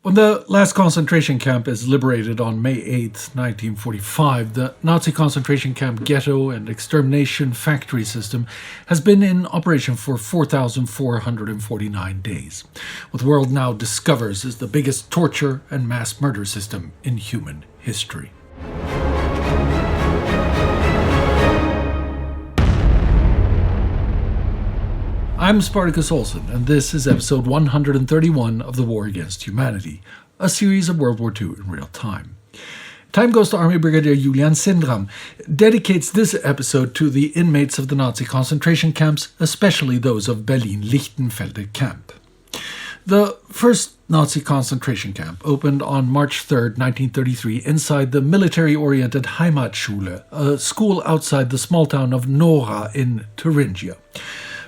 When the last concentration camp is liberated on May 8, 1945, the Nazi concentration camp ghetto and extermination factory system has been in operation for 4,449 days. What the world now discovers is the biggest torture and mass murder system in human history. I'm Spartacus Olsson, and this is episode 131 of The War Against Humanity, a series of World War II in real time. Time Goes to Army Brigadier Julian Sindram dedicates this episode to the inmates of the Nazi concentration camps, especially those of Berlin-Lichtenfelde camp. The first Nazi concentration camp opened on March 3, 1933, inside the military-oriented Heimatschule, a school outside the small town of Nora in Thuringia.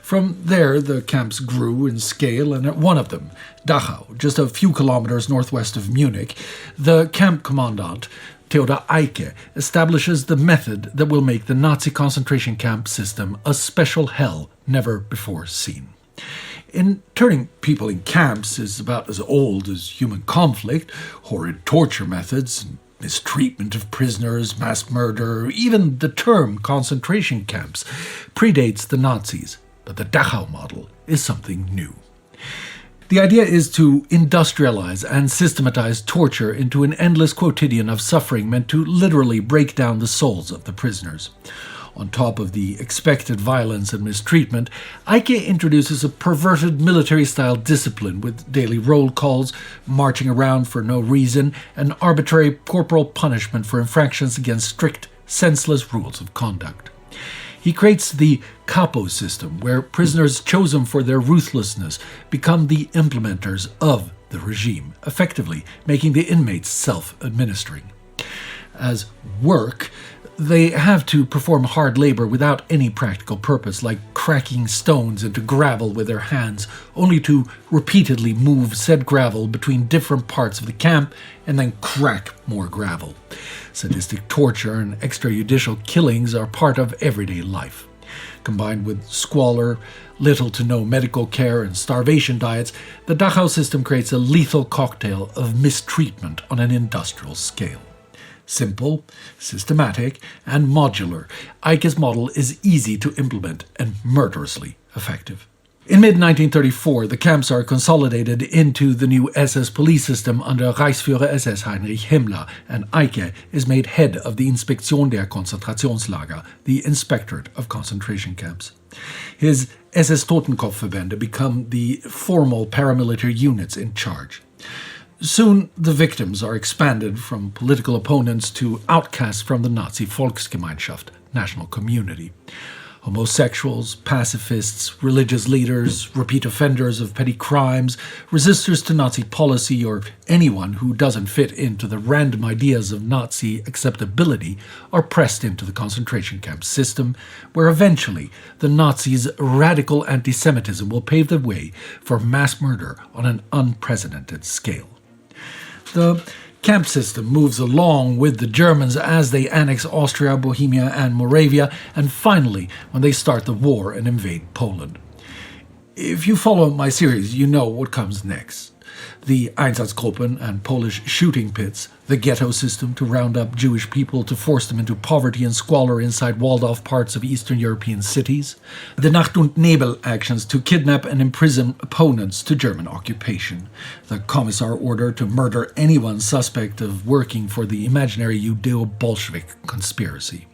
From there, the camps grew in scale, and at one of them, Dachau, just a few kilometers northwest of Munich, the camp commandant, Theodor Eicke, establishes the method that will make the Nazi concentration camp system a special hell never before seen. Interning people in camps is about as old as human conflict, horrid torture methods, mistreatment of prisoners, mass murder, even the term concentration camps predates the Nazis. But the Dachau model is something new. The idea is to industrialize and systematize torture into an endless quotidian of suffering meant to literally break down the souls of the prisoners. On top of the expected violence and mistreatment, Eicke introduces a perverted military-style discipline with daily roll calls, marching around for no reason, and arbitrary corporal punishment for infractions against strict, senseless rules of conduct. He creates the capo system, where prisoners chosen for their ruthlessness become the implementers of the regime, effectively making the inmates self-administering. As work, they have to perform hard labor without any practical purpose, like cracking stones into gravel with their hands, only to repeatedly move said gravel between different parts of the camp and then crack more gravel. Sadistic torture and extrajudicial killings are part of everyday life. Combined with squalor, little to no medical care, and starvation diets, the Dachau system creates a lethal cocktail of mistreatment on an industrial scale. Simple, systematic, and modular, Eicke's model is easy to implement and murderously effective. In mid-1934, the camps are consolidated into the new SS police system under Reichsführer SS Heinrich Himmler, and Eicke is made head of the Inspektion der Konzentrationslager, the Inspectorate of Concentration Camps. His SS Totenkopfverbände become the formal paramilitary units in charge. Soon, the victims are expanded from political opponents to outcasts from the Nazi Volksgemeinschaft, national community. Homosexuals, pacifists, religious leaders, repeat offenders of petty crimes, resistors to Nazi policy, or anyone who doesn't fit into the random ideas of Nazi acceptability are pressed into the concentration camp system, where eventually the Nazis' radical anti-Semitism will pave the way for mass murder on an unprecedented scale. The camp system moves along with the Germans as they annex Austria, Bohemia, and Moravia, and finally when they start the war and invade Poland. If you follow my series, you know what comes next. The Einsatzgruppen and Polish shooting pits, the ghetto system to round up Jewish people to force them into poverty and squalor inside walled-off parts of Eastern European cities, the Nacht und Nebel actions to kidnap and imprison opponents to German occupation, the Commissar order to murder anyone suspect of working for the imaginary Judeo-Bolshevik conspiracy,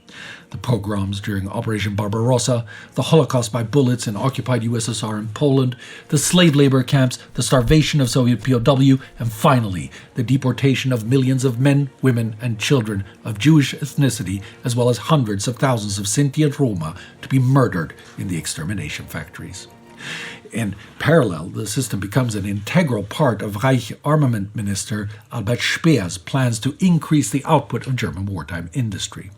the pogroms during Operation Barbarossa, the Holocaust by bullets in occupied USSR and Poland, the slave labor camps, the starvation of Soviet POW, and finally, the deportation of millions of men, women, and children of Jewish ethnicity, as well as hundreds of thousands of Sinti and Roma to be murdered in the extermination factories. In parallel, the system becomes an integral part of Reich Armament Minister Albert Speer's plans to increase the output of German wartime industry.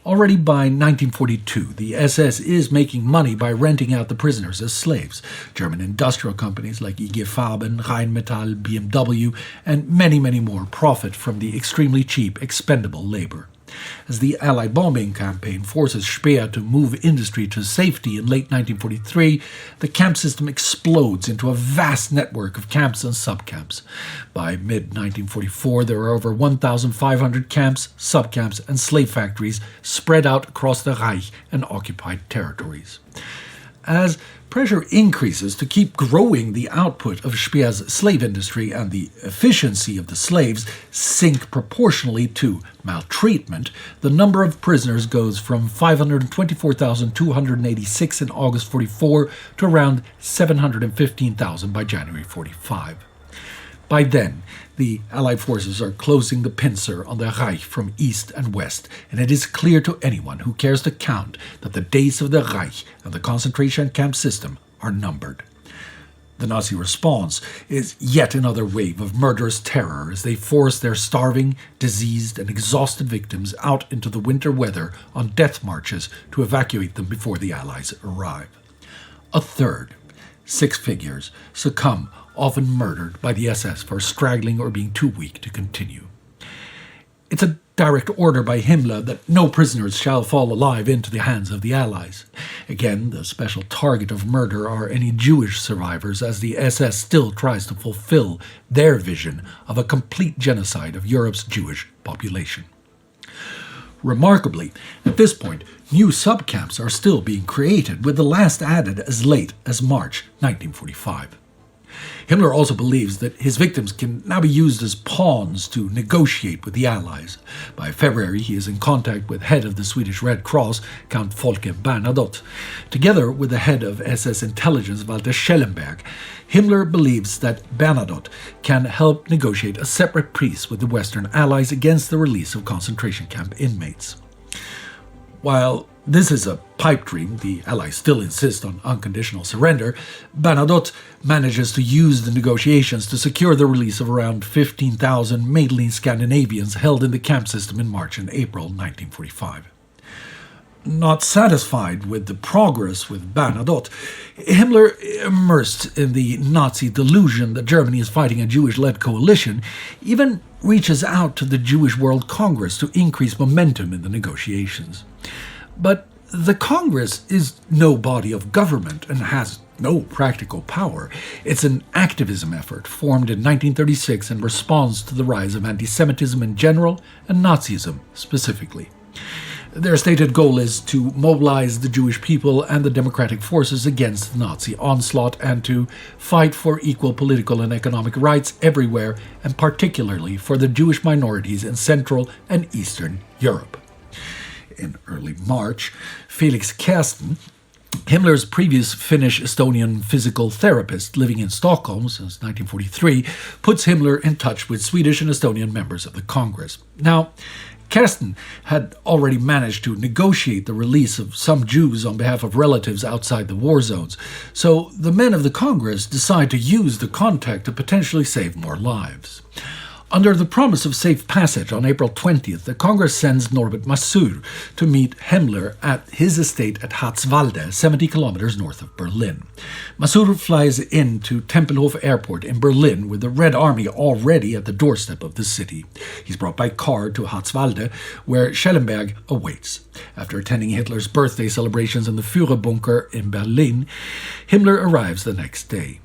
Already by 1942, the SS is making money by renting out the prisoners as slaves. German industrial companies like IG Farben, Rheinmetall, BMW, and many more profit from the extremely cheap, expendable labor. As the Allied bombing campaign forces Speer to move industry to safety in late 1943, the camp system explodes into a vast network of camps and subcamps. By mid-1944, there are over 1,500 camps, subcamps, and slave factories spread out across the Reich and occupied territories. As pressure increases to keep growing the output of Speer's slave industry and the efficiency of the slaves sink proportionally to maltreatment, the number of prisoners goes from 524,286 in August 44 to around 715,000 by January 45. By then, the Allied forces are closing the pincer on the Reich from east and west, and it is clear to anyone who cares to count that the days of the Reich and the concentration camp system are numbered. The Nazi response is yet another wave of murderous terror as they force their starving, diseased, and exhausted victims out into the winter weather on death marches to evacuate them before the Allies arrive. A third, 6 figures, succumb, often murdered by the SS for straggling or being too weak to continue. It's a direct order by Himmler that no prisoners shall fall alive into the hands of the Allies. Again, the special target of murder are any Jewish survivors, as the SS still tries to fulfill their vision of a complete genocide of Europe's Jewish population. Remarkably, at this point, new subcamps are still being created, with the last added as late as March 1945. Himmler also believes that his victims can now be used as pawns to negotiate with the Allies. By February, he is in contact with head of the Swedish Red Cross, Count Folke Bernadotte. Together with the head of SS intelligence, Walter Schellenberg, Himmler believes that Bernadotte can help negotiate a separate peace with the Western Allies against the release of concentration camp inmates. While this is a pipe dream, the Allies still insist on unconditional surrender. Bernadotte manages to use the negotiations to secure the release of around 15,000 mainly Scandinavians held in the camp system in March and April 1945. Not satisfied with the progress with Bernadotte, Himmler, immersed in the Nazi delusion that Germany is fighting a Jewish-led coalition, even reaches out to the Jewish World Congress to increase momentum in the negotiations. But the Congress is no body of government and has no practical power. It's an activism effort formed in 1936 in response to the rise of anti-Semitism in general and Nazism specifically. Their stated goal is to mobilize the Jewish people and the democratic forces against the Nazi onslaught and to fight for equal political and economic rights everywhere, and particularly for the Jewish minorities in Central and Eastern Europe. In early March, Felix Kersten, Himmler's previous Finnish-Estonian physical therapist living in Stockholm since 1943, puts Himmler in touch with Swedish and Estonian members of the Congress. Now, Kersten had already managed to negotiate the release of some Jews on behalf of relatives outside the war zones, so the men of the Congress decide to use the contact to potentially save more lives. Under the promise of safe passage, on April 20th, the Congress sends Norbert Masur to meet Himmler at his estate at Harzwalde, 70 kilometers north of Berlin. Masur flies in to Tempelhof Airport in Berlin with the Red Army already at the doorstep of the city. He's brought by car to Harzwalde, where Schellenberg awaits. After attending Hitler's birthday celebrations in the Führerbunker in Berlin, Himmler arrives the next day.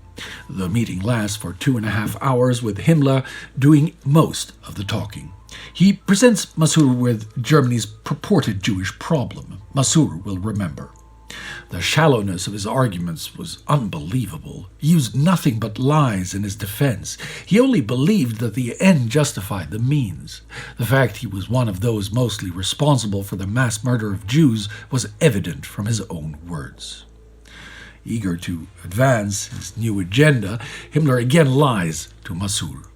The meeting lasts for 2.5 hours, with Himmler doing most of the talking. He presents Masur with Germany's purported Jewish problem. Masur will remember. The shallowness of his arguments was unbelievable. He used nothing but lies in his defense. He only believed that the end justified the means. The fact he was one of those mostly responsible for the mass murder of Jews was evident from his own words. Eager to advance his new agenda, Himmler again lies to Masur.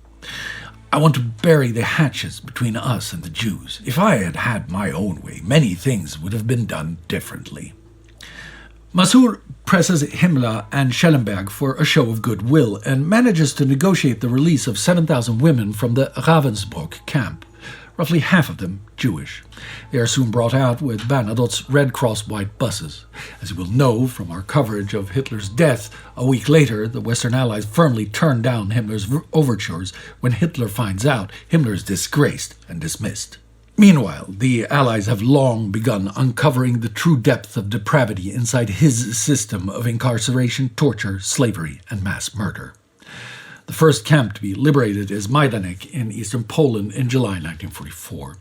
I want to bury the hatches between us and the Jews. If I had had my own way, many things would have been done differently. Masur presses Himmler and Schellenberg for a show of goodwill and manages to negotiate the release of 7,000 women from the Ravensbrück camp, roughly half of them Jewish. They are soon brought out with Bernadotte's Red Cross white buses. As you will know from our coverage of Hitler's death, a week later the Western Allies firmly turned down Himmler's overtures when Hitler finds out Himmler is disgraced and dismissed. Meanwhile, the Allies have long begun uncovering the true depth of depravity inside his system of incarceration, torture, slavery, and mass murder. The first camp to be liberated is Majdanek in eastern Poland in July 1944.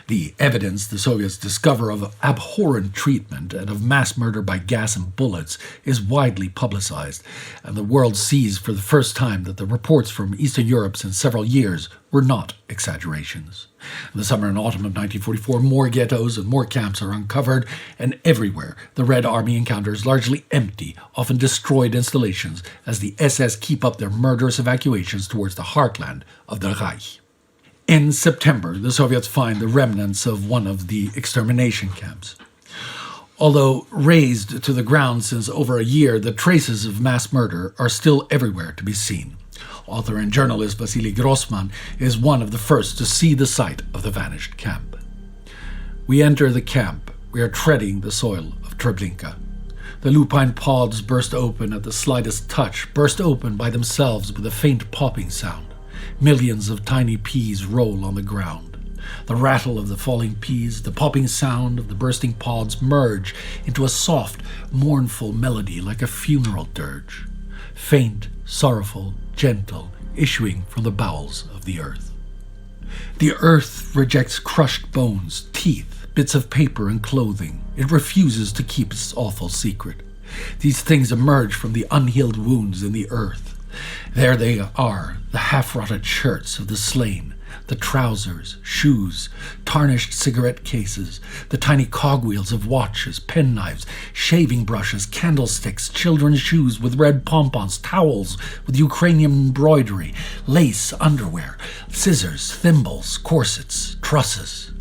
The evidence the Soviets discover of abhorrent treatment and of mass murder by gas and bullets is widely publicized, and the world sees for the first time that the reports from Eastern Europe since several years were not exaggerations. In the summer and autumn of 1944, more ghettos and more camps are uncovered, and everywhere the Red Army encounters largely empty, often destroyed installations as the SS keep up their murderous evacuations towards the heartland of the Reich. In September, the Soviets find the remnants of one of the extermination camps. Although razed to the ground since over a year, the traces of mass murder are still everywhere to be seen. Author and journalist Vasily Grossman is one of the first to see the site of the vanished camp. We enter the camp. We are treading the soil of Treblinka. The lupine pods burst open at the slightest touch, burst open by themselves with a faint popping sound. Millions of tiny peas roll on the ground. The rattle of the falling peas, the popping sound of the bursting pods merge into a soft, mournful melody like a funeral dirge. Faint, sorrowful, gentle, issuing from the bowels of the earth. The earth rejects crushed bones, teeth, bits of paper and clothing. It refuses to keep its awful secret. These things emerge from the unhealed wounds in the earth. There they are, the half-rotted shirts of the slain, the trousers, shoes, tarnished cigarette cases, the tiny cogwheels of watches, penknives, shaving brushes, candlesticks, children's shoes with red pompons, towels with Ukrainian embroidery, lace, underwear, scissors, thimbles, corsets, trusses.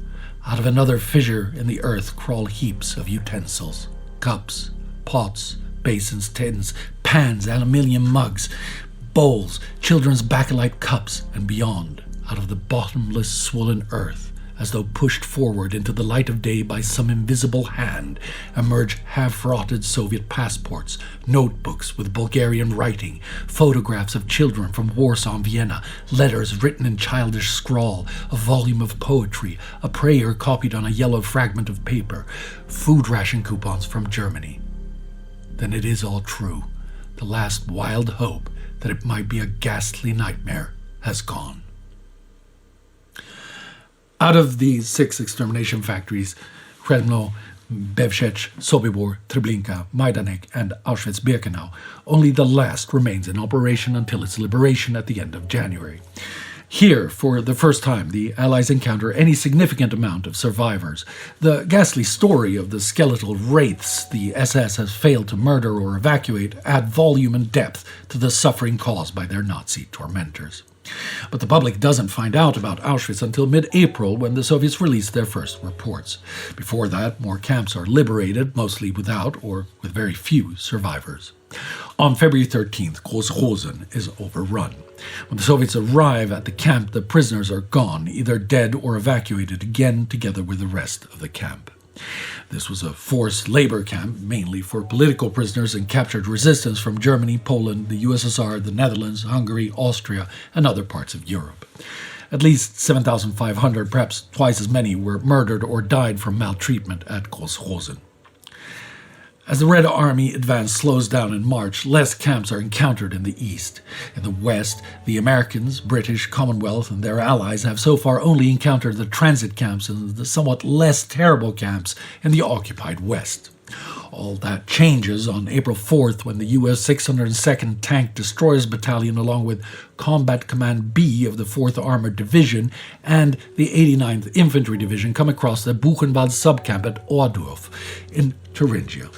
Out of another fissure in the earth crawl heaps of utensils, cups, pots, basins, tins, pans, aluminium mugs, bowls, children's bakelite cups, and beyond. Out of the bottomless, swollen earth, as though pushed forward into the light of day by some invisible hand, emerge half-rotted Soviet passports, notebooks with Bulgarian writing, photographs of children from Warsaw and Vienna, letters written in childish scrawl, a volume of poetry, a prayer copied on a yellow fragment of paper, food ration coupons from Germany. Then it is all true. The last wild hope that it might be a ghastly nightmare has gone. Out of the 6 extermination factories, Kremlo, Bevshech, Sobibor, Treblinka, Majdanek, and Auschwitz-Birkenau, only the last remains in operation until its liberation at the end of January. Here, for the first time, the Allies encounter any significant amount of survivors. The ghastly story of the skeletal wraiths the SS has failed to murder or evacuate add volume and depth to the suffering caused by their Nazi tormentors. But the public doesn't find out about Auschwitz until mid-April, when the Soviets release their first reports. Before that, more camps are liberated, mostly without or with very few survivors. On February 13th, Groß-Rosen is overrun. When the Soviets arrive at the camp, the prisoners are gone, either dead or evacuated again together with the rest of the camp. This was a forced labor camp, mainly for political prisoners and captured resistance from Germany, Poland, the USSR, the Netherlands, Hungary, Austria, and other parts of Europe. At least 7,500, perhaps twice as many, were murdered or died from maltreatment at Groß-Rosen. As the Red Army advance slows down in March, less camps are encountered in the east. In the west, the Americans, British, Commonwealth, and their allies have so far only encountered the transit camps and the somewhat less terrible camps in the occupied west. All that changes on April 4th when the U.S. 602nd Tank Destroyers Battalion, along with Combat Command B of the 4th Armored Division and the 89th Infantry Division, come across the Buchenwald subcamp at Ohrdruf in Thuringia.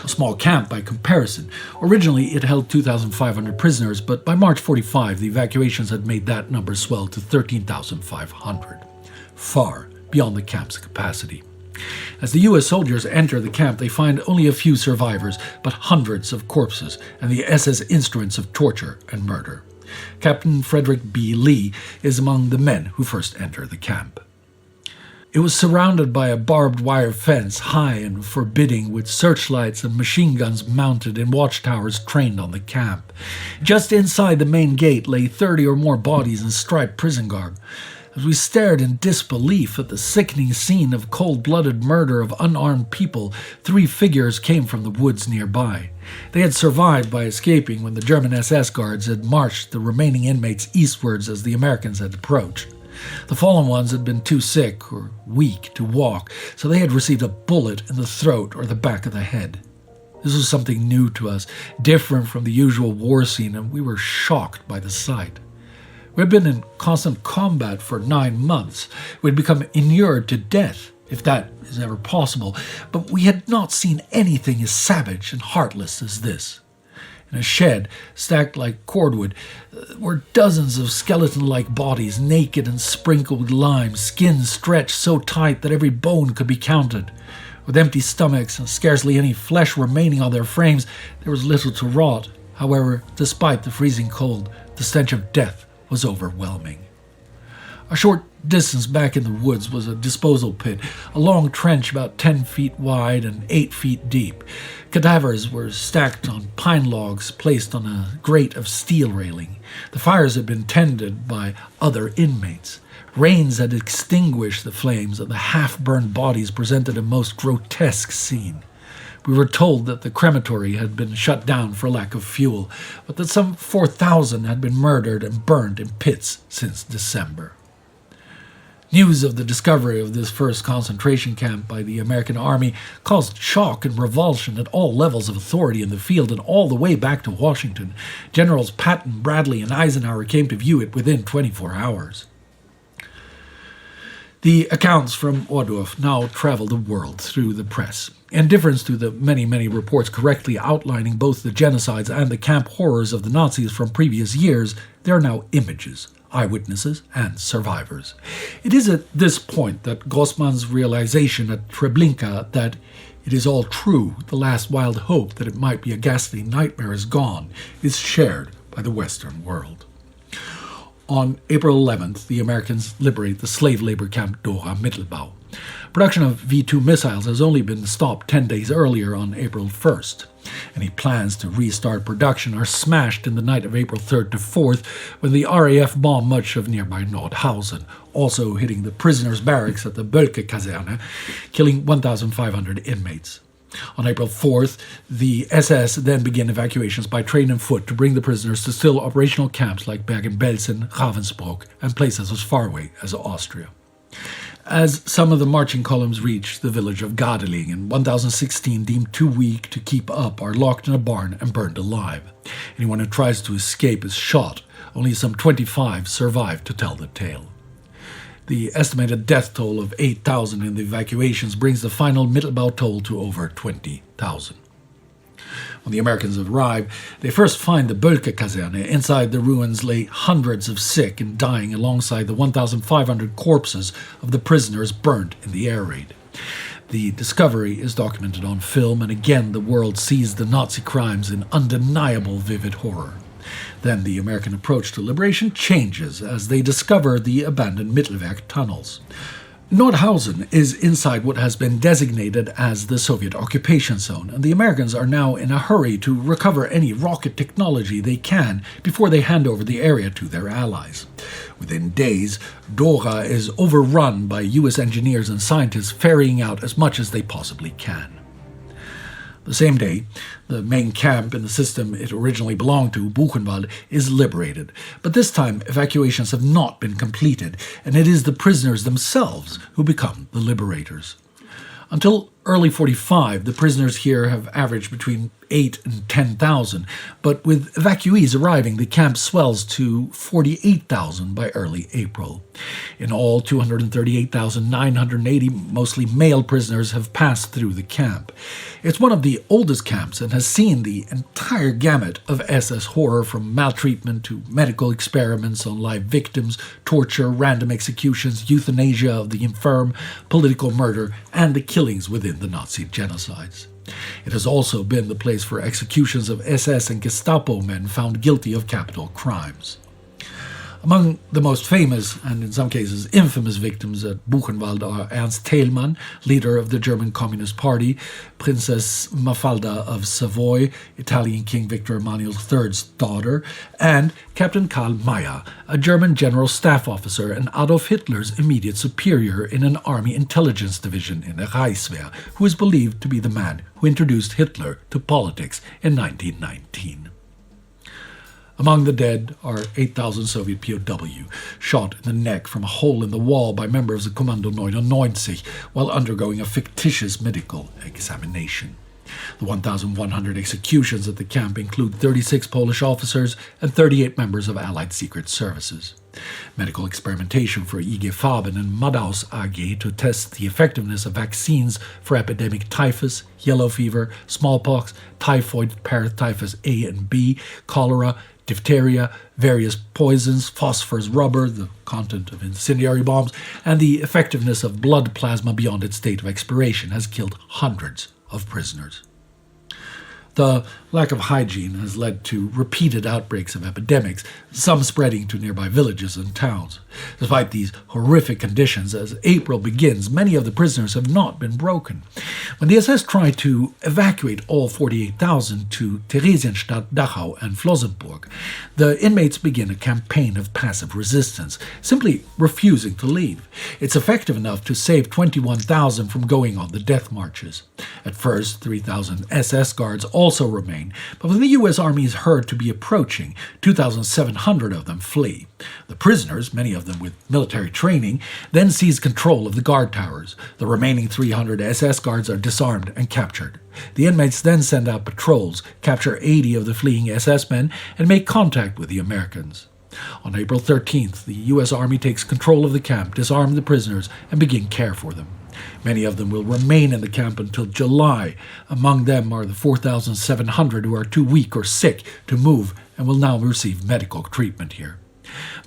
A small camp by comparison. Originally, it held 2,500 prisoners, but by March 45, the evacuations had made that number swell to 13,500, far beyond the camp's capacity. As the U.S. soldiers enter the camp, they find only a few survivors, but hundreds of corpses and the SS instruments of torture and murder. Captain Frederick B. Lee is among the men who first enter the camp. It was surrounded by a barbed wire fence, high and forbidding, with searchlights and machine guns mounted in watchtowers trained on the camp. Just inside the main gate lay 30 or more bodies in striped prison garb. As we stared in disbelief at the sickening scene of cold-blooded murder of unarmed people, 3 figures came from the woods nearby. They had survived by escaping when the German SS guards had marched the remaining inmates eastwards as the Americans had approached. The fallen ones had been too sick or weak to walk, so they had received a bullet in the throat or the back of the head. This was something new to us, different from the usual war scene, and we were shocked by the sight. We had been in constant combat for 9 months. We had become inured to death, if that is ever possible, but we had not seen anything as savage and heartless as this. In a shed, stacked like cordwood, were dozens of skeleton-like bodies, naked and sprinkled with lime, skins stretched so tight that every bone could be counted. With empty stomachs and scarcely any flesh remaining on their frames, there was little to rot. However, despite the freezing cold, the stench of death was overwhelming. A short distance back in the woods was a disposal pit, a long trench about 10 feet wide and 8 feet deep. Cadavers were stacked on pine logs placed on a grate of steel railing. The fires had been tended by other inmates. Rains had extinguished the flames, and the half-burned bodies presented a most grotesque scene. We were told that the crematory had been shut down for lack of fuel, but that some 4,000 had been murdered and burned in pits since December. News of the discovery of this first concentration camp by the American army caused shock and revulsion at all levels of authority in the field and all the way back to Washington. Generals Patton, Bradley, and Eisenhower came to view it within 24 hours. The accounts from Ohrdruf now travel the world through the press. In difference to the many reports correctly outlining both the genocides and the camp horrors of the Nazis from previous years, there are now images, eyewitnesses, and survivors. It is at this point that Grossmann's realization at Treblinka that it is all true, the last wild hope that it might be a ghastly nightmare is gone, is shared by the Western world. On April 11th, the Americans liberate the slave labor camp Dora Mittelbau. Production of V-2 missiles has only been stopped 10 days earlier on April 1st. Any plans to restart production are smashed in the night of April 3rd to 4th when the RAF bombed much of nearby Nordhausen, also hitting the prisoners' barracks at the Bölke-Kaserne, killing 1,500 inmates. On April 4th, the SS then began evacuations by train and foot to bring the prisoners to still operational camps like Bergen-Belsen, Ravensbrück, and places as far away as Austria. As some of the marching columns reach the village of Gadeling, 1,016 deemed too weak to keep up are locked in a barn and burned alive. Anyone who tries to escape is shot. Only some 25 survive to tell the tale. The estimated death toll of 8,000 in the evacuations brings the final Mittelbau toll to over 20,000. When the Americans arrive, they first find the Bölke-Kaserne. Inside the ruins lay hundreds of sick and dying alongside the 1,500 corpses of the prisoners burnt in the air raid. The discovery is documented on film, and again the world sees the Nazi crimes in undeniable vivid horror. Then the American approach to liberation changes as they discover the abandoned Mittelwerk tunnels. Nordhausen is inside what has been designated as the Soviet occupation zone, and the Americans are now in a hurry to recover any rocket technology they can before they hand over the area to their allies. Within days, Dora is overrun by U.S. engineers and scientists ferrying out as much as they possibly can. The same day, the main camp in the system it originally belonged to, Buchenwald, is liberated. But this time, evacuations have not been completed, and it is the prisoners themselves who become the liberators. Until early 45, the prisoners here have averaged between 8,000 and 10,000, but with evacuees arriving, the camp swells to 48,000 by early April. In all, 238,980, mostly male prisoners, have passed through the camp. It's one of the oldest camps and has seen the entire gamut of SS horror, from maltreatment to medical experiments on live victims, torture, random executions, euthanasia of the infirm, political murder, and the killings within the Nazi genocides. It has also been the place for executions of SS and Gestapo men found guilty of capital crimes. Among the most famous, and in some cases infamous victims at Buchenwald are Ernst Thälmann, leader of the German Communist Party, Princess Mafalda of Savoy, Italian King Victor Emmanuel III's daughter, and Captain Karl Mayer, a German general staff officer and Adolf Hitler's immediate superior in an army intelligence division in the Reichswehr, who is believed to be the man who introduced Hitler to politics in 1919. Among the dead are 8,000 Soviet POW, shot in the neck from a hole in the wall by members of Kommando 99 while undergoing a fictitious medical examination. The 1,100 executions at the camp include 36 Polish officers and 38 members of Allied secret services. Medical experimentation for IG Farben and Madaus AG to test the effectiveness of vaccines for epidemic typhus, yellow fever, smallpox, typhoid, paratyphus A and B, cholera, diphtheria, various poisons, phosphorus rubber, the content of incendiary bombs, and the effectiveness of blood plasma beyond its date of expiration has killed hundreds of prisoners. The lack of hygiene has led to repeated outbreaks of epidemics, some spreading to nearby villages and towns. Despite these horrific conditions, as April begins, many of the prisoners have not been broken. When the SS tried to evacuate all 48,000 to Theresienstadt, Dachau, and Flossenburg, the inmates begin a campaign of passive resistance, simply refusing to leave. It's effective enough to save 21,000 from going on the death marches. At first, 3,000 SS guards also remain, but when the U.S. Army is heard to be approaching, 2,700 of them flee. The prisoners, many of them with military training, then seize control of the guard towers. The remaining 300 SS guards are disarmed and captured. The inmates then send out patrols, capture 80 of the fleeing SS men, and make contact with the Americans. On April 13th, the U.S. Army takes control of the camp, disarm the prisoners, and begin care for them. Many of them will remain in the camp until July. Among them are the 4,700 who are too weak or sick to move and will now receive medical treatment here.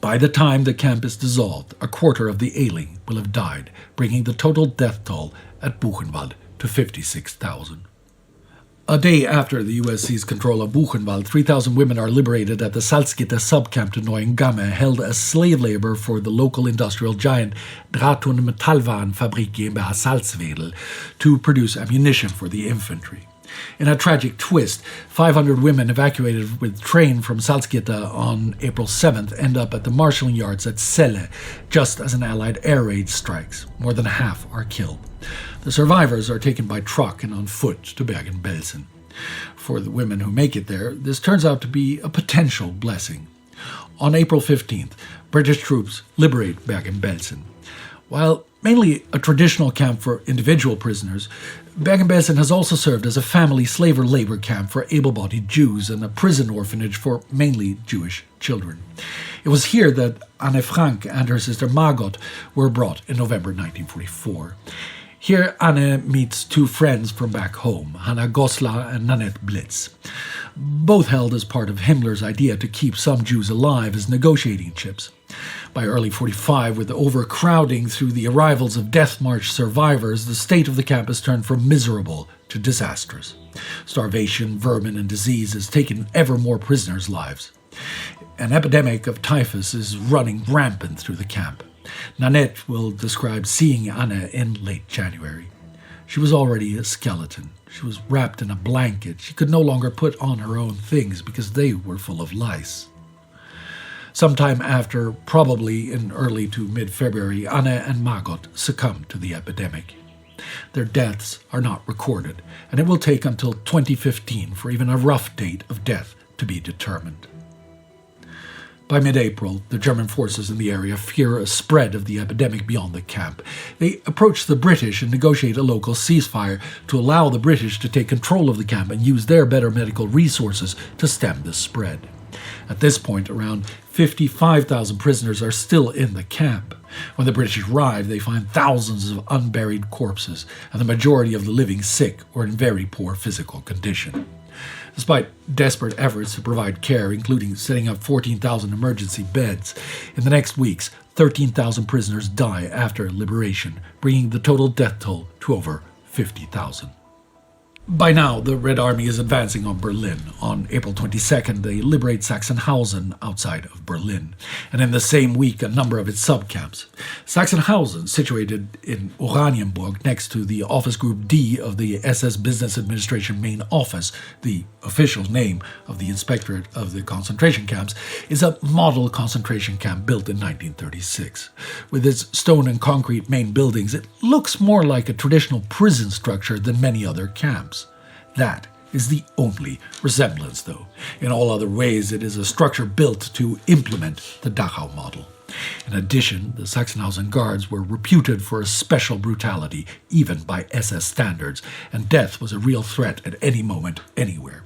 By the time the camp is dissolved, a quarter of the ailing will have died, bringing the total death toll at Buchenwald to 56,000. A day after the U.S. seized control of Buchenwald, 3,000 women are liberated at the Salzgitter subcamp to Neuengamme, held as slave labor for the local industrial giant Draht- und Metallwarenfabrik GmbH Salzwedel to produce ammunition for the infantry. In a tragic twist, 500 women evacuated with train from Salzgitter on April 7th end up at the marshalling yards at Celle, just as an Allied air raid strikes. More than half are killed. The survivors are taken by truck and on foot to Bergen-Belsen. For the women who make it there, this turns out to be a potential blessing. On April 15th, British troops liberate Bergen-Belsen. While mainly a traditional camp for individual prisoners, Bergen-Belsen has also served as a family slaver labor camp for able-bodied Jews and a prison orphanage for mainly Jewish children. It was here that Anne Frank and her sister Margot were brought in November 1944. Here Anne meets two friends from back home, Hanna Goslar and Nanette Blitz. Both held as part of Himmler's idea to keep some Jews alive as negotiating chips. By early 45, with the overcrowding through the arrivals of Death March survivors, the state of the camp has turned from miserable to disastrous. Starvation, vermin, and disease has taken ever more prisoners' lives. An epidemic of typhus is running rampant through the camp. Nanette will describe seeing Anne in late January. She was already a skeleton. She was wrapped in a blanket. She could no longer put on her own things because they were full of lice. Sometime after, probably in early to mid-February, Anne and Margot succumbed to the epidemic. Their deaths are not recorded, and it will take until 2015 for even a rough date of death to be determined. By mid-April, the German forces in the area fear a spread of the epidemic beyond the camp. They approach the British and negotiate a local ceasefire to allow the British to take control of the camp and use their better medical resources to stem the spread. At this point, around 55,000 prisoners are still in the camp. When the British arrive, they find thousands of unburied corpses, and the majority of the living sick or in very poor physical condition. Despite desperate efforts to provide care, including setting up 14,000 emergency beds, in the next weeks, 13,000 prisoners die after liberation, bringing the total death toll to over 50,000. By now, the Red Army is advancing on Berlin. On April 22nd, they liberate Sachsenhausen outside of Berlin, and in the same week, a number of its subcamps. Sachsenhausen, situated in Oranienburg, next to the Office Group D of the SS Business Administration Main Office, the official name of the Inspectorate of the concentration camps, is a model concentration camp built in 1936. With its stone and concrete main buildings, it looks more like a traditional prison structure than many other camps. That is the only resemblance, though. In all other ways, it is a structure built to implement the Dachau model. In addition, the Sachsenhausen guards were reputed for a special brutality, even by SS standards, and death was a real threat at any moment, anywhere.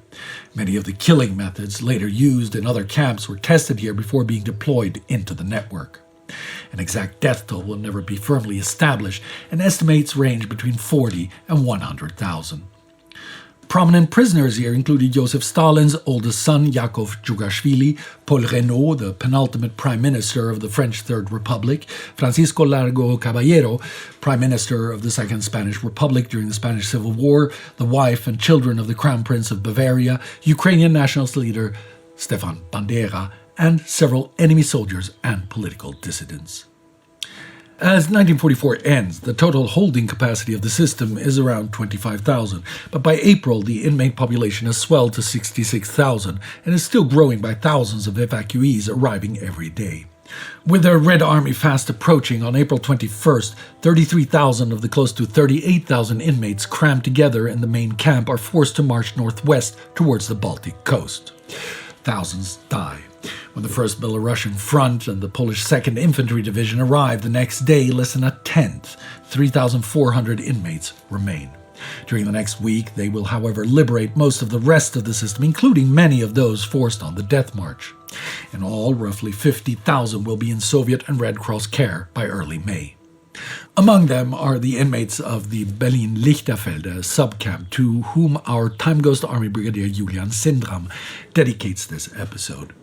Many of the killing methods later used in other camps were tested here before being deployed into the network. An exact death toll will never be firmly established, and estimates range between 40 and 100,000. Prominent prisoners here included Joseph Stalin's oldest son, Yakov Djugashvili, Paul Reynaud, the penultimate prime minister of the French Third Republic, Francisco Largo Caballero, prime minister of the Second Spanish Republic during the Spanish Civil War, the wife and children of the Crown Prince of Bavaria, Ukrainian nationalist leader Stefan Bandera, and several enemy soldiers and political dissidents. As 1944 ends, the total holding capacity of the system is around 25,000, but by April the inmate population has swelled to 66,000 and is still growing by thousands of evacuees arriving every day. With the Red Army fast approaching, on April 21st, 33,000 of the close to 38,000 inmates crammed together in the main camp are forced to march northwest towards the Baltic coast. Thousands die. When the 1st Belarusian Front and the Polish 2nd Infantry Division arrive the next day, less than a tenth, 3,400 inmates, remain. During the next week, they will, however, liberate most of the rest of the system, including many of those forced on the death march. In all, roughly 50,000 will be in Soviet and Red Cross care by early May. Among them are the inmates of the Berlin-Lichterfelde subcamp, to whom our Time Goes to Army Brigadier Julian Sindram dedicates this episode.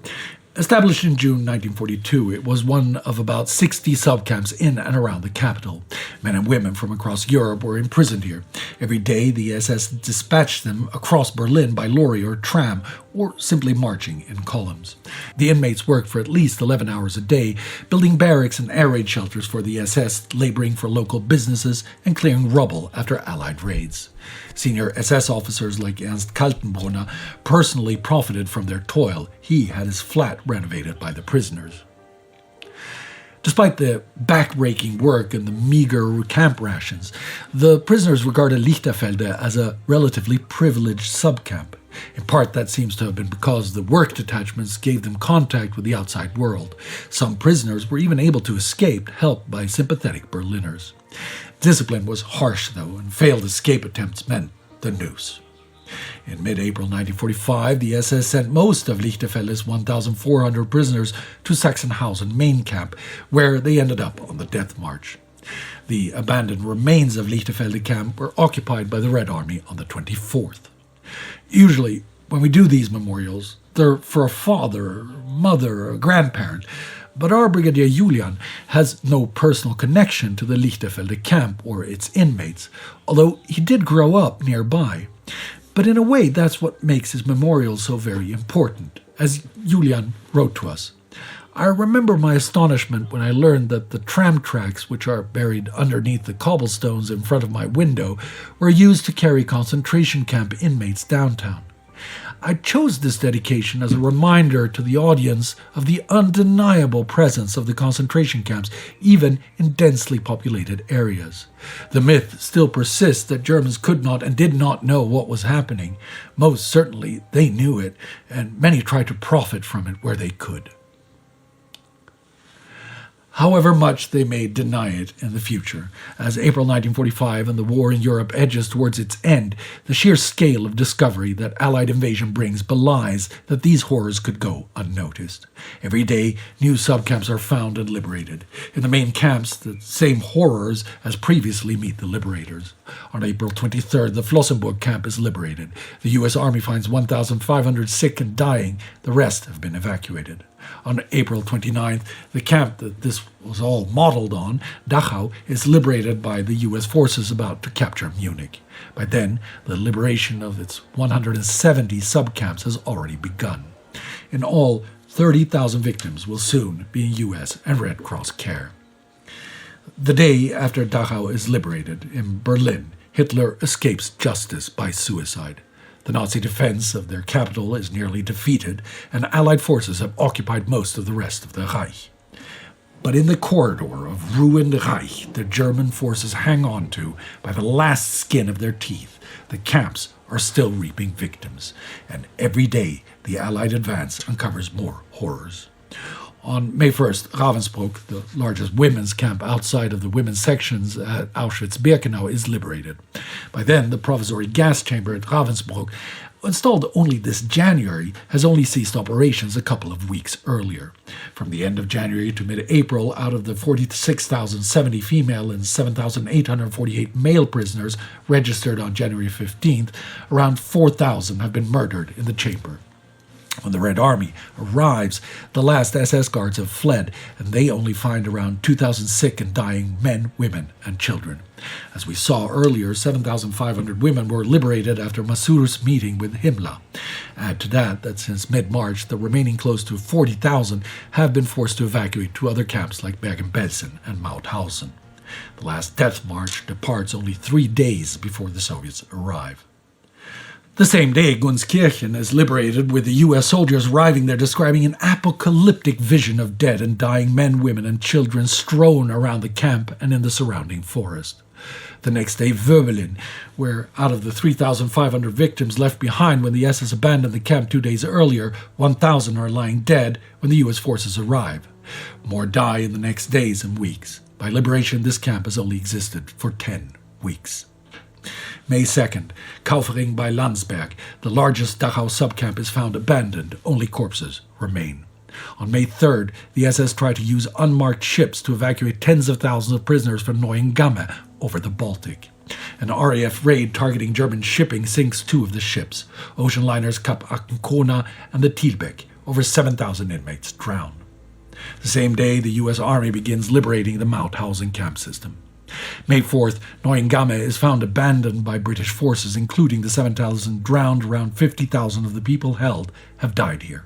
Established in June 1942, it was one of about 60 subcamps in and around the capital. Men and women from across Europe were imprisoned here. Every day, the SS dispatched them across Berlin by lorry or tram, or simply marching in columns. The inmates worked for at least 11 hours a day, building barracks and air raid shelters for the SS, laboring for local businesses, and clearing rubble after Allied raids. Senior SS officers like Ernst Kaltenbrunner personally profited from their toil. He had his flat renovated by the prisoners. Despite the back-breaking work and the meager camp rations, the prisoners regarded Lichterfelde as a relatively privileged subcamp. In part, that seems to have been because the work detachments gave them contact with the outside world. Some prisoners were even able to escape, helped by sympathetic Berliners. Discipline was harsh, though, and failed escape attempts meant the noose. In mid-April 1945, the SS sent most of Lichterfelde's 1,400 prisoners to Sachsenhausen main camp, where they ended up on the death march. The abandoned remains of Lichterfelde camp were occupied by the Red Army on the 24th. Usually, when we do these memorials, they're for a father, mother, or grandparent, but our Brigadier Julian has no personal connection to the Lichterfelde camp or its inmates, although he did grow up nearby. But in a way, that's what makes his memorial so very important. As Julian wrote to us, I remember my astonishment when I learned that the tram tracks, which are buried underneath the cobblestones in front of my window, were used to carry concentration camp inmates downtown. I chose this dedication as a reminder to the audience of the undeniable presence of the concentration camps, even in densely populated areas. The myth still persists that Germans could not and did not know what was happening. Most certainly they knew it, and many tried to profit from it where they could. However much they may deny it in the future, as April 1945 and the war in Europe edges towards its end, the sheer scale of discovery that Allied invasion brings belies that these horrors could go unnoticed. Every day, new subcamps are found and liberated. In the main camps, the same horrors as previously meet the liberators. On April 23rd, the Flossenburg camp is liberated. The U.S. Army finds 1,500 sick and dying. The rest have been evacuated. On April 29th, the camp that this was all modeled on, Dachau, is liberated by the U.S. forces about to capture Munich. By then, the liberation of its 170 subcamps has already begun. In all, 30,000 victims will soon be in U.S. and Red Cross care. The day after Dachau is liberated, in Berlin, Hitler escapes justice by suicide. The Nazi defense of their capital is nearly defeated, and Allied forces have occupied most of the rest of the Reich. But in the corridor of ruined Reich, the German forces hang on to, by the last skin of their teeth, the camps are still reaping victims, and every day the Allied advance uncovers more horrors. On May 1st, Ravensbrück, the largest women's camp outside of the women's sections at Auschwitz-Birkenau, is liberated. By then, the provisory gas chamber at Ravensbrück, installed only this January, has only ceased operations a couple of weeks earlier. From the end of January to mid-April, out of the 46,070 female and 7,848 male prisoners registered on January 15th, around 4,000 have been murdered in the chamber. When the Red Army arrives, the last SS guards have fled, and they only find around 2,000 sick and dying men, women, and children. As we saw earlier, 7,500 women were liberated after Massur's meeting with Himmler. Add to that since mid-March, the remaining close to 40,000 have been forced to evacuate to other camps like Bergen-Belsen and Mauthausen. The last death march departs only 3 days before the Soviets arrive. The same day, Gunskirchen is liberated, with the U.S. soldiers arriving there describing an apocalyptic vision of dead and dying men, women, and children strewn around the camp and in the surrounding forest. The next day, Wöbelin, where out of the 3,500 victims left behind when the SS abandoned the camp 2 days earlier, 1,000 are lying dead when the U.S. forces arrive. More die in the next days and weeks. By liberation, this camp has only existed for 10 weeks. May 2nd, Kaufering by Landsberg, the largest Dachau subcamp, is found abandoned. Only corpses remain. On May 3rd, the SS tried to use unmarked ships to evacuate tens of thousands of prisoners from Neuengamme over the Baltic. An RAF raid targeting German shipping sinks 2 of the ships, ocean liners Kap Ancona and the Tilbeck. Over 7,000 inmates drown. The same day, the U.S. Army begins liberating the Mauthausen camp system. May 4th, Neuengamme is found abandoned by British forces, including the 7,000 drowned. Around 50,000 of the people held have died here.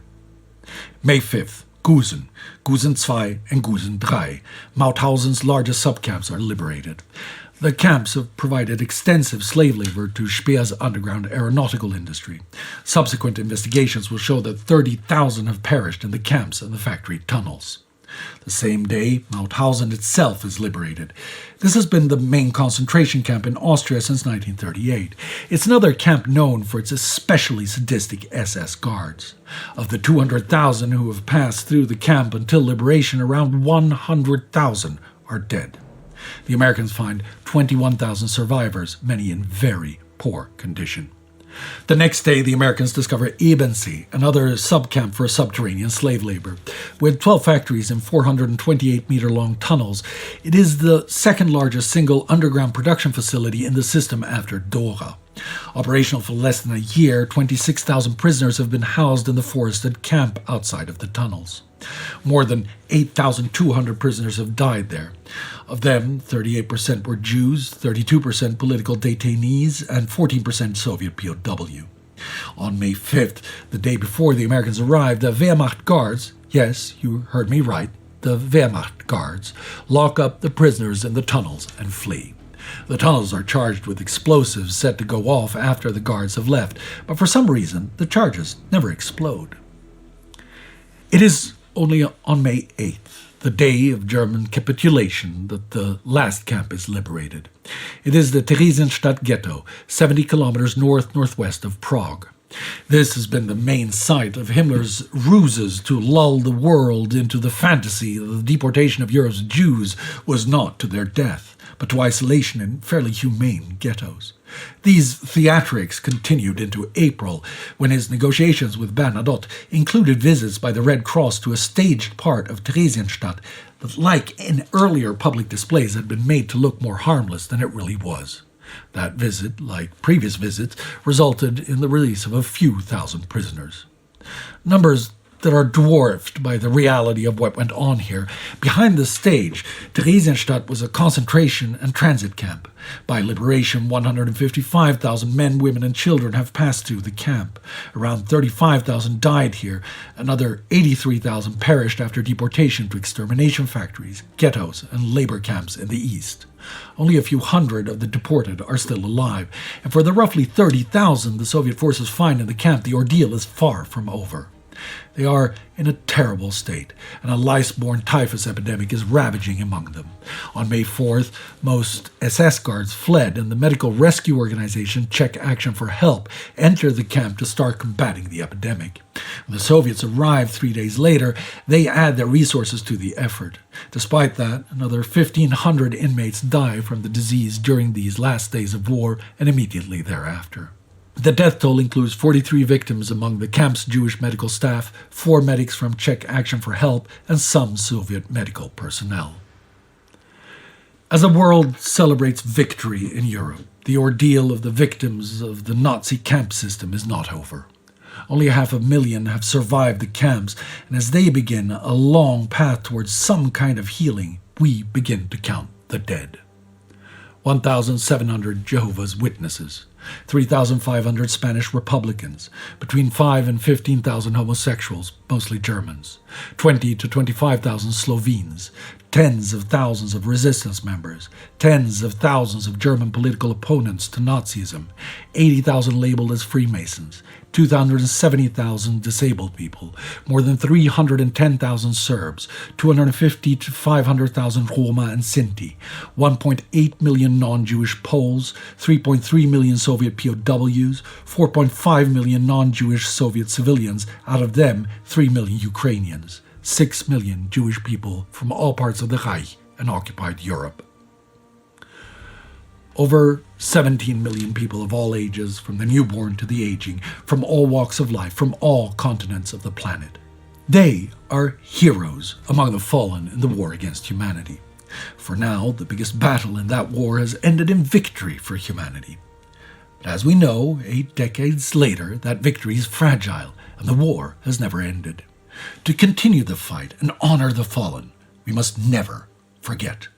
May 5th, Gusen, Gusen II and Gusen III, Mauthausen's largest subcamps, are liberated. The camps have provided extensive slave labor to Speer's underground aeronautical industry. Subsequent investigations will show that 30,000 have perished in the camps and the factory tunnels. The same day, Mauthausen itself is liberated. This has been the main concentration camp in Austria since 1938. It's another camp known for its especially sadistic SS guards. Of the 200,000 who have passed through the camp until liberation, around 100,000 are dead. The Americans find 21,000 survivors, many in very poor condition. The next day, the Americans discover Ebensee, another subcamp for subterranean slave labor. With 12 factories and 428-meter-long tunnels, it is the second largest single underground production facility in the system after Dora. Operational for less than a year, 26,000 prisoners have been housed in the forested camp outside of the tunnels. More than 8,200 prisoners have died there. Of them, 38% were Jews, 32% political detainees, and 14% Soviet POW. On May 5th, the day before the Americans arrived, the Wehrmacht guards, yes, you heard me right, the Wehrmacht guards, lock up the prisoners in the tunnels and flee. The tunnels are charged with explosives set to go off after the guards have left, but for some reason, the charges never explode. It is only on May 8th, the day of German capitulation, that the last camp is liberated. It is the Theresienstadt ghetto, 70 kilometers northwest of Prague. This has been the main site of Himmler's ruses to lull the world into the fantasy that the deportation of Europe's Jews was not to their death, but to isolation in fairly humane ghettos. These theatrics continued into April, when his negotiations with Bernadotte included visits by the Red Cross to a staged part of Theresienstadt that, like in earlier public displays, had been made to look more harmless than it really was. That visit, like previous visits, resulted in the release of a few thousand prisoners. Numbers that are dwarfed by the reality of what went on here. Behind the stage, Theresienstadt was a concentration and transit camp. By liberation, 155,000 men, women, and children have passed through the camp. Around 35,000 died here. Another 83,000 perished after deportation to extermination factories, ghettos, and labor camps in the east. Only a few hundred of the deported are still alive, and for the roughly 30,000 the Soviet forces find in the camp, the ordeal is far from over. They are in a terrible state, and a lice-borne typhus epidemic is ravaging among them. On May 4th, most SS guards fled, and the medical rescue organization Czech Action for Help entered the camp to start combating the epidemic. When the Soviets arrive 3 days later, they add their resources to the effort. Despite that, another 1,500 inmates die from the disease during these last days of war and immediately thereafter. The death toll includes 43 victims among the camp's Jewish medical staff, 4 medics from Czech Action for Help, and some Soviet medical personnel. As the world celebrates victory in Europe, the ordeal of the victims of the Nazi camp system is not over. Only 500,000 have survived the camps, and as they begin a long path towards some kind of healing, we begin to count the dead. 1,700 Jehovah's Witnesses, 3,500 Spanish Republicans, between 5 and 15,000 homosexuals, mostly Germans, 20 to 25,000 Slovenes, tens of thousands of resistance members, tens of thousands of German political opponents to Nazism, 80,000 labeled as Freemasons, 270,000 disabled people, more than 310,000 Serbs, 250 to 500,000 Roma and Sinti, 1.8 million non-Jewish Poles, 3.3 million Soviet POWs, 4.5 million non-Jewish Soviet civilians, out of them 3 million Ukrainians, 6 million Jewish people from all parts of the Reich and occupied Europe. Over 17 million people of all ages, from the newborn to the aging, from all walks of life, from all continents of the planet. They are heroes among the fallen in the war against humanity. For now, the biggest battle in that war has ended in victory for humanity. But as we know, 8 decades later, that victory is fragile, and the war has never ended. To continue the fight and honor the fallen, we must never forget